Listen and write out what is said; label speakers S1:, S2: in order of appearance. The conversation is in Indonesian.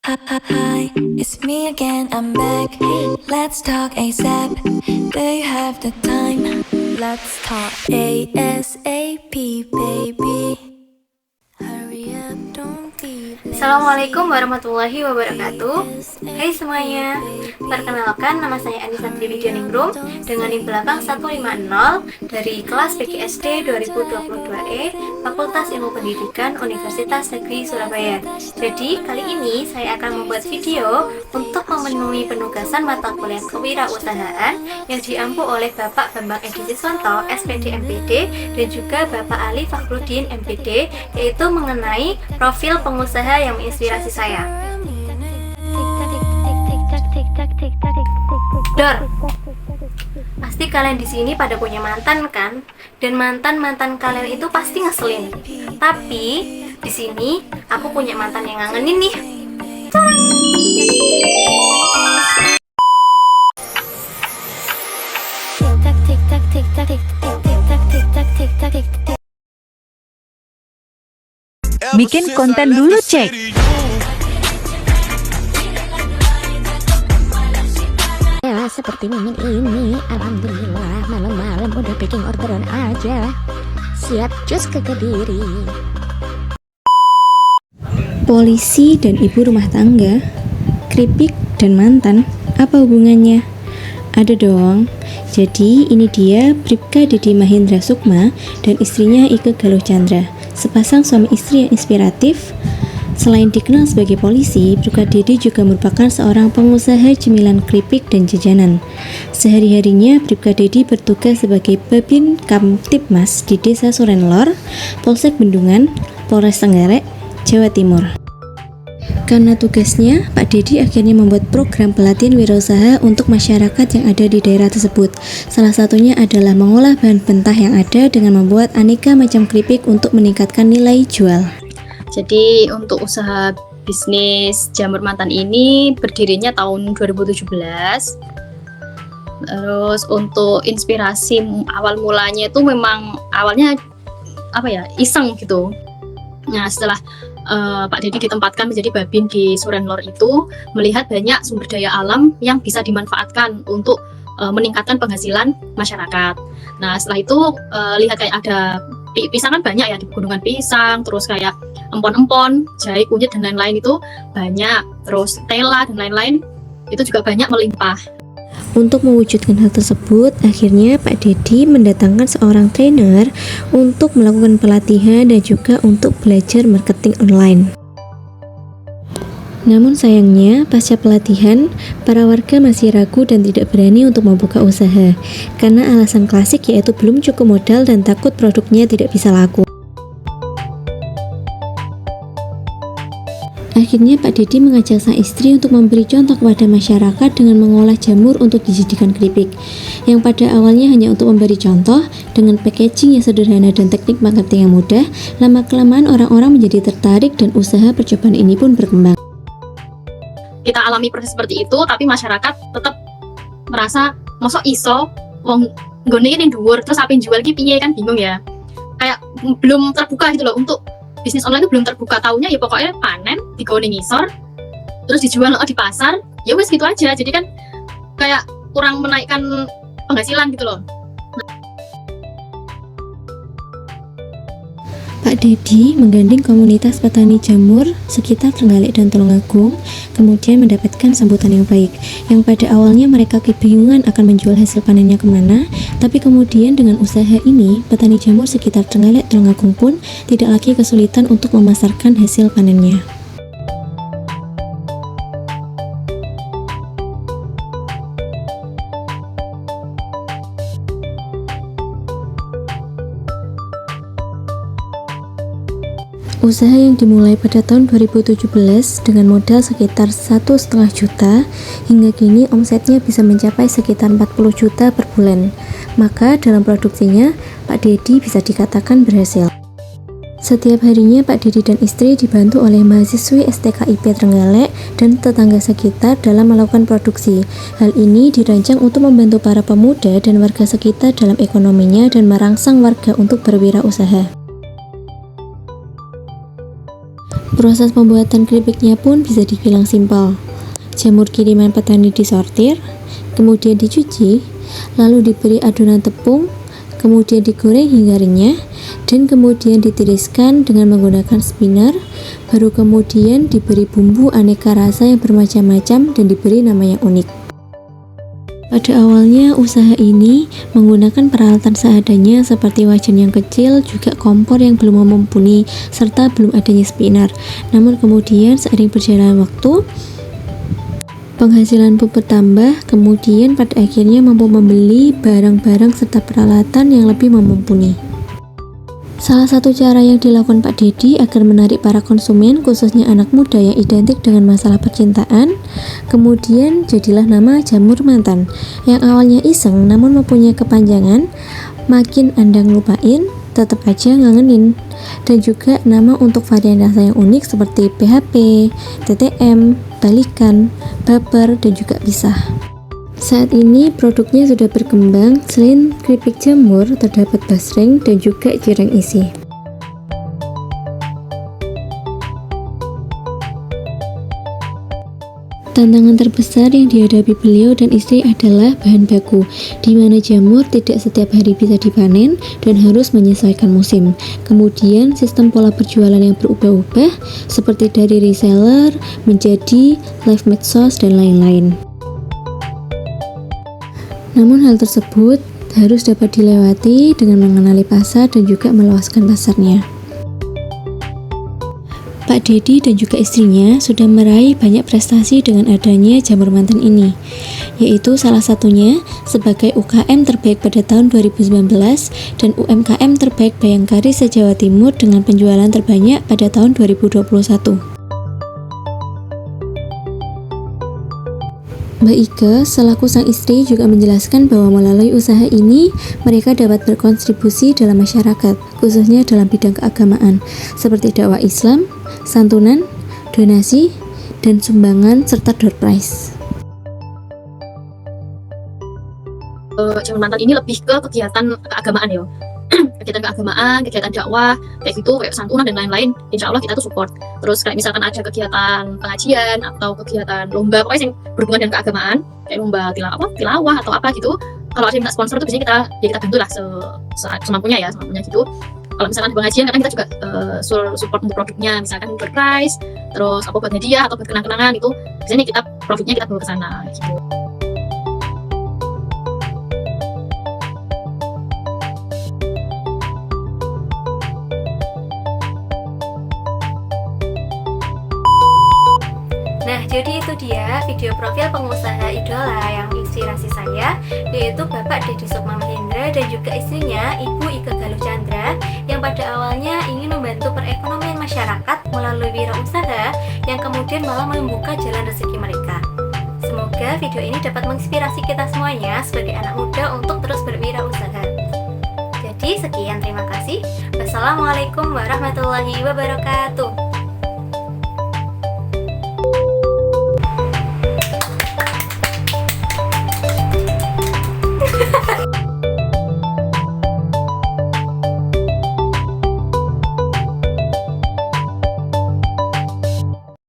S1: Hi, it's me again, I'm back. Let's talk ASAP. Do you have the time? Let's talk ASAP, baby. Hurry up, don't be late.
S2: Assalamualaikum warahmatullahi wabarakatuh. Hai semuanya, perkenalkan nama saya Anissa Triwidianingrum dengan NIM belakang 150 dari kelas PGSD 2022E Fakultas Ilmu Pendidikan Universitas Negeri Surabaya. Jadi kali ini saya akan membuat video untuk memenuhi penugasan mata kuliah kewirausahaan yang diampu oleh Bapak Bambang Edi Siswanto SPD MPD dan juga Bapak Ali Fakhrudin MPD, yaitu mengenai profil pengusaha yang menginspirasi saya. Dor, pasti kalian di sini pada punya mantan kan? Dan mantan kalian itu pasti ngeselin. Tapi di sini aku punya mantan yang ngangenin nih.
S3: Bikin konten dulu, cek.
S4: Ya, seperti ini, alhamdulillah, malam-malam udah bikin orderan aja. Siap cus ke Kediri.
S5: Polisi dan ibu rumah tangga, keripik dan mantan, apa hubungannya? Ada dong. Jadi ini dia Bribka Dedy Mahendra Sukma dan istrinya Ike Galuh Chandra, sepasang suami istri yang inspiratif. Selain dikenal sebagai polisi, Bribka Dedy juga merupakan seorang pengusaha cemilan keripik dan jajanan. Sehari-harinya Bribka Dedy bertugas sebagai Babin Kamtibmas di Desa Surenlor, Polsek Bendungan, Polres Trenggalek, Jawa Timur. Karena tugasnya, Pak Dedy akhirnya membuat program pelatihan wirausaha untuk masyarakat yang ada di daerah tersebut. Salah satunya adalah mengolah bahan mentah yang ada dengan membuat aneka macam keripik untuk meningkatkan nilai jual.
S6: Jadi untuk usaha bisnis jamur mantan ini berdirinya tahun 2017. Terus untuk inspirasi awal mulanya itu memang awalnya iseng gitu. Nah setelah Pak Dedy ditempatkan menjadi babin di Surenlor itu, melihat banyak sumber daya alam yang bisa dimanfaatkan untuk meningkatkan penghasilan masyarakat. Nah setelah itu lihat kayak ada pisang kan banyak ya di pegunungan pisang, terus kayak empon-empon, jahe, kunyit dan lain-lain itu banyak, terus tela dan lain-lain itu juga banyak melimpah.
S5: Untuk mewujudkan hal tersebut, akhirnya Pak Dedy mendatangkan seorang trainer untuk melakukan pelatihan dan juga untuk belajar marketing online. Namun sayangnya, pasca pelatihan, para warga masih ragu dan tidak berani untuk membuka usaha karena alasan klasik yaitu belum cukup modal dan takut produknya tidak bisa laku. Akhirnya Pak Dedy mengajak sang istri untuk memberi contoh kepada masyarakat dengan mengolah jamur untuk dijadikan keripik, yang pada awalnya hanya untuk memberi contoh dengan packaging yang sederhana dan teknik marketing yang mudah. Lama-kelamaan orang-orang menjadi tertarik dan usaha percobaan ini pun berkembang.
S6: Kita alami proses seperti itu, tapi masyarakat tetap merasa mosok iso wong nggone ini dhuwur terus apa yang jual iki piye, kan bingung ya. Kayak belum terbuka gitu loh, untuk bisnis online itu belum terbuka, taunya ya pokoknya panen digawe ngisor terus dijual di pasar, ya wes gitu aja. Jadi kan kayak kurang menaikkan penghasilan gitu loh.
S5: Pak Dedy menggandeng komunitas petani jamur sekitar Trenggalek dan Tulungagung, kemudian mendapatkan sambutan yang baik, yang pada awalnya mereka kebingungan akan menjual hasil panennya kemana, tapi kemudian dengan usaha ini, petani jamur sekitar Trenggalek Tulungagung pun tidak lagi kesulitan untuk memasarkan hasil panennya. Usaha yang dimulai pada tahun 2017 dengan modal sekitar 1,5 juta, hingga kini omsetnya bisa mencapai sekitar 40 juta per bulan. Maka dalam produksinya, Pak Dedy bisa dikatakan berhasil. Setiap harinya Pak Dedy dan istri dibantu oleh mahasiswi STKIP Trenggalek dan tetangga sekitar dalam melakukan produksi. Hal ini dirancang untuk membantu para pemuda dan warga sekitar dalam ekonominya dan merangsang warga untuk berwirausaha. Proses pembuatan keripiknya pun bisa dibilang simpel. Jamur kiriman petani disortir, kemudian dicuci, lalu diberi adonan tepung, kemudian digoreng hingga renyah, dan kemudian ditiriskan dengan menggunakan spinner, baru kemudian diberi bumbu aneka rasa yang bermacam-macam dan diberi nama yang unik. Pada awalnya usaha ini menggunakan peralatan seadanya seperti wajan yang kecil, juga kompor yang belum mumpuni, serta belum adanya spinner. Namun kemudian seiring berjalan waktu, penghasilan pun bertambah, kemudian pada akhirnya mampu membeli barang-barang serta peralatan yang lebih mumpuni. Salah satu cara yang dilakukan Pak Dedi agar menarik para konsumen, khususnya anak muda yang identik dengan masalah percintaan, kemudian jadilah nama jamur mantan, yang awalnya iseng namun mempunyai kepanjangan, makin Anda ngelupain, tetap aja ngangenin. Dan juga nama untuk varian rasa yang unik seperti PHP, TTM, balikan, baper, dan juga pisah. Saat ini produknya sudah berkembang, selain keripik jamur, terdapat basreng dan juga cireng isi. Tantangan terbesar yang dihadapi beliau dan istri adalah bahan baku, di mana jamur tidak setiap hari bisa dipanen dan harus menyesuaikan musim. Kemudian sistem pola berjualan yang berubah-ubah, seperti dari reseller menjadi live medsos dan lain-lain. Namun hal tersebut harus dapat dilewati dengan mengenali pasar dan juga meluaskan pasarnya. Pak Dedi dan juga istrinya sudah meraih banyak prestasi dengan adanya jamur mantan ini, yaitu salah satunya sebagai UKM terbaik pada tahun 2019 dan UMKM terbaik Bayangkari se-Jawa Timur dengan penjualan terbanyak pada tahun 2021. Mbak Ike selaku sang istri juga menjelaskan bahwa melalui usaha ini mereka dapat berkontribusi dalam masyarakat, khususnya dalam bidang keagamaan seperti dakwah Islam, santunan, donasi, dan sumbangan serta door prize.
S6: Jamur mantan ini lebih ke kegiatan keagamaan ya. Kegiatan keagamaan, kegiatan dakwah, kayak gitu, kayak santunan dan lain-lain, insya Allah kita tuh support. Terus kayak misalkan ada kegiatan pengajian atau kegiatan lomba, pokoknya yang berhubungan dengan keagamaan, kayak lomba tilawah atau apa gitu, kalau ada yang minta sponsor tuh biasanya kita bantu lah semampunya gitu. Kalau misalkan di pengajian kadang kita juga support untuk produknya, misalkan door prize, terus apa buat hadiah atau buat kenang-kenangan itu, biasanya profitnya kita bawa ke sana gitu.
S2: Nah, jadi itu dia video profil pengusaha idola yang menginspirasi saya, yaitu Bapak Dedi Sukma Mahendra dan juga istrinya Ibu Ike Galuh Chandra, yang pada awalnya ingin membantu perekonomian masyarakat melalui wirausaha yang kemudian malah membuka jalan rezeki mereka. Semoga video ini dapat menginspirasi kita semuanya sebagai anak muda untuk terus berwirausaha. Jadi sekian, terima kasih. Wassalamualaikum warahmatullahi wabarakatuh.